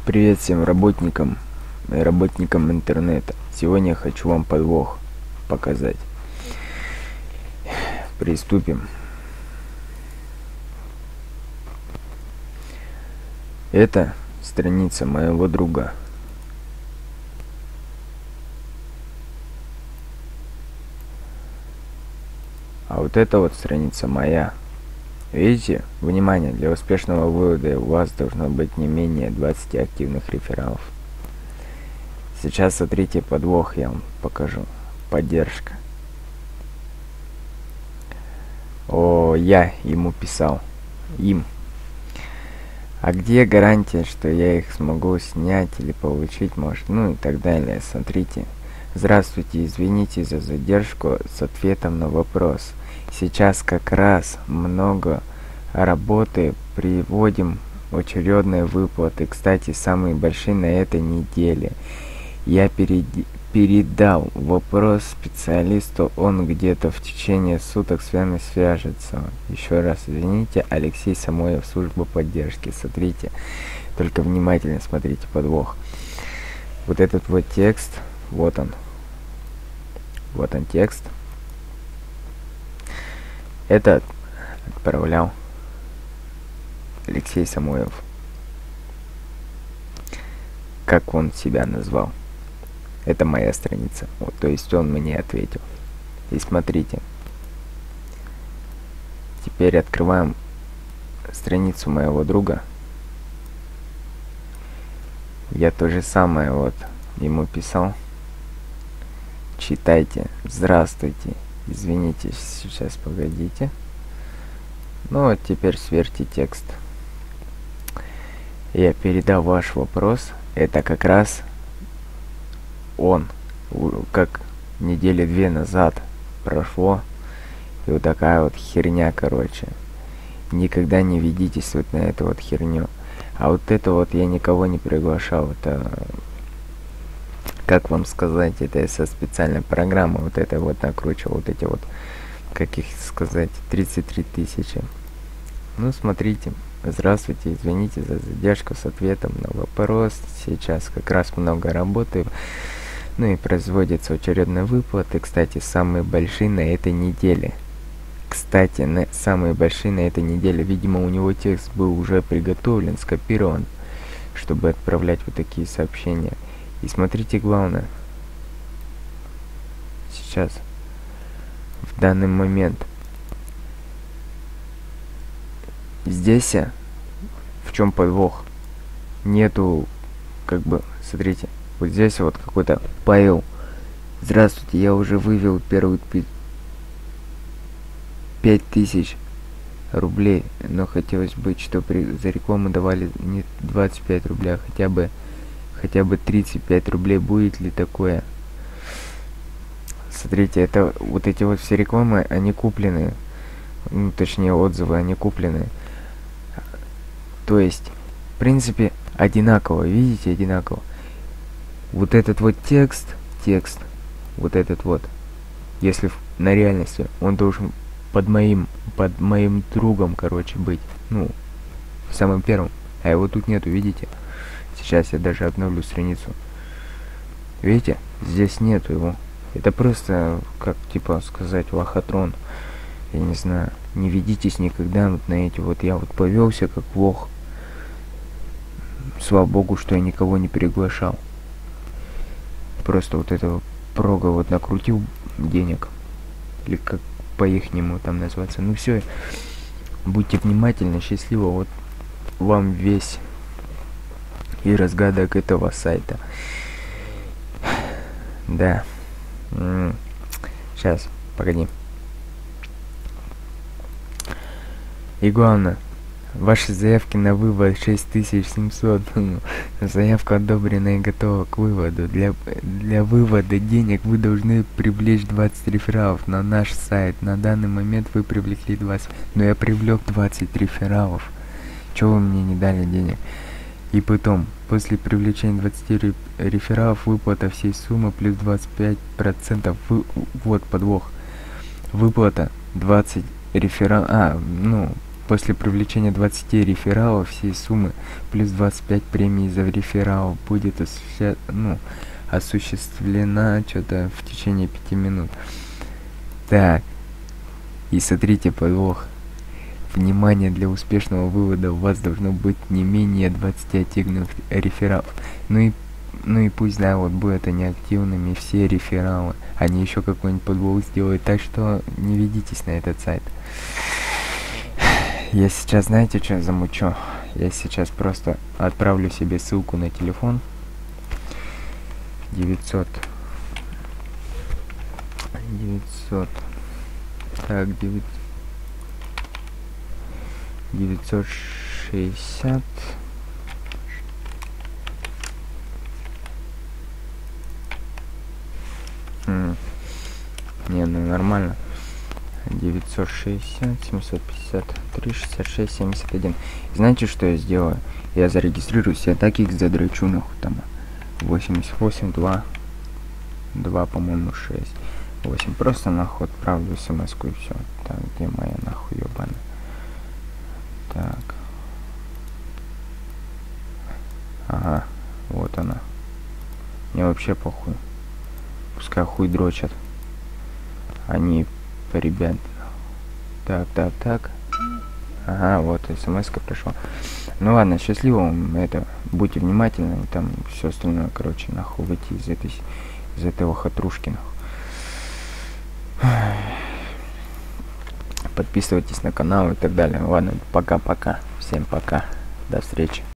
Привет всем работникам и работникам интернета. Сегодня я хочу вам подвох показать. Приступим. Это страница моего друга. А вот это вот страница моя. Видите? Внимание, для успешного вывода у вас должно быть не менее 20 активных рефералов. Сейчас смотрите подвох, я вам покажу. Поддержка. Я ему писал. Им. А где гарантия, что я их смогу снять или получить, может, ну и так далее. Смотрите. Здравствуйте, извините за задержку с ответом на вопрос. Сейчас как раз много работы, приводим очередные выплаты. Кстати, самые большие на этой неделе. Я передал вопрос специалисту, он где-то в течение суток с вами свяжется. Еще раз извините, Алексей Самоев, служба поддержки. Смотрите, только внимательно смотрите подвох. Вот этот вот текст, вот он текст. Это отправлял Алексей Самоев. Как он себя назвал? Это моя страница. Вот, то есть он мне ответил. И смотрите. Теперь открываем страницу моего друга. Я то же самое вот ему писал. Читайте. Здравствуйте. Извините, сейчас погодите. Ну вот теперь сверьте текст. Я передал ваш вопрос. Это как раз он. Как недели 2 назад прошло. И вот такая вот херня, короче. Никогда не ведитесь вот на эту вот херню. А вот это вот я никого не приглашал. Это... Как вам сказать, это я со специальной программы вот это вот накручивал, вот эти вот, как их сказать, 33 тысячи. Ну, смотрите. Здравствуйте, извините за задержку с ответом на вопрос. Сейчас как раз много работы. Ну и производятся очередные выплаты. Кстати, самые большие на этой неделе. Самые большие на этой неделе. Видимо, у него текст был уже приготовлен, скопирован, чтобы отправлять вот такие сообщения. И смотрите, главное. Сейчас. В данный момент. Здесь, в чем подвох? Нету, как бы, смотрите. Вот здесь вот какой-то Павел. Здравствуйте, я уже вывел первые 5000 рублей. Но хотелось бы, чтобы за рекламу давали не 25 рублей, а хотя бы 35 рублей. Будет ли такое? Смотрите, это вот эти вот все рекламы, они куплены. Ну, точнее, отзывы, они куплены. То есть, в принципе, одинаково. Видите, одинаково. Вот этот вот текст, вот этот вот, если на реальности, он должен под моим другом, короче, быть. Ну, самым первым. А его тут нету, видите? Сейчас я даже обновлю страницу. Видите? Здесь нету его. Это просто, как типа сказать, лохотрон. Я не знаю. Не ведитесь никогда вот на эти вот. Я вот повелся как лох. Слава богу, что я никого не приглашал. Просто вот этого прога вот накрутил денег. Или как по-ихнему там назваться. Ну все. Будьте внимательны, счастливо. Вот вам весь и разгадок этого сайта. Да. Сейчас, погоди. И главное, ваши заявки на вывод 6700. Заявка одобрена и готова к выводу. Для вывода денег вы должны привлечь 20 рефералов на наш сайт. На данный момент вы привлекли 20. Но я привлек 20 рефералов. Чего вы мне не дали денег? И потом, после привлечения 20 рефералов, выплата всей суммы плюс 25%. Вот подвох. Выплата 20 рефералов. После привлечения 20 рефералов всей суммы плюс 25 премий за реферал будет осуществлена что-то в течение 5 минут. Так, и смотрите подвох. Внимание, для успешного вывода у вас должно быть не менее 20 активных рефералов. Ну и пусть, да, вот будут они активными, все рефералы. Они еще какой-нибудь подвох сделают, так что не ведитесь на этот сайт. Я сейчас, знаете, что замучу? Я сейчас просто отправлю себе ссылку на телефон. 900. Так, 960. Не, ну нормально. 960, 753, 66, 71. Знаете, что я сделаю? Я зарегистрируюсь, я так их задрачу, нахуй, там. 88, 2, по-моему, 6. 8. Просто нахуй отправлю смс-ку и все. Так, где моя нахуй ебаная? Так. Ага, вот она. Мне вообще похуй. Пускай хуй дрочат. Они, ребят. Так. Ага, вот смс-ка пришла. Ну ладно, счастливо вам, это, будьте внимательны, там все остальное, короче, нахуй выйти из этого хатрушки, нахуй. Подписывайтесь на канал и так далее. Ладно, пока-пока. Всем пока. До встречи.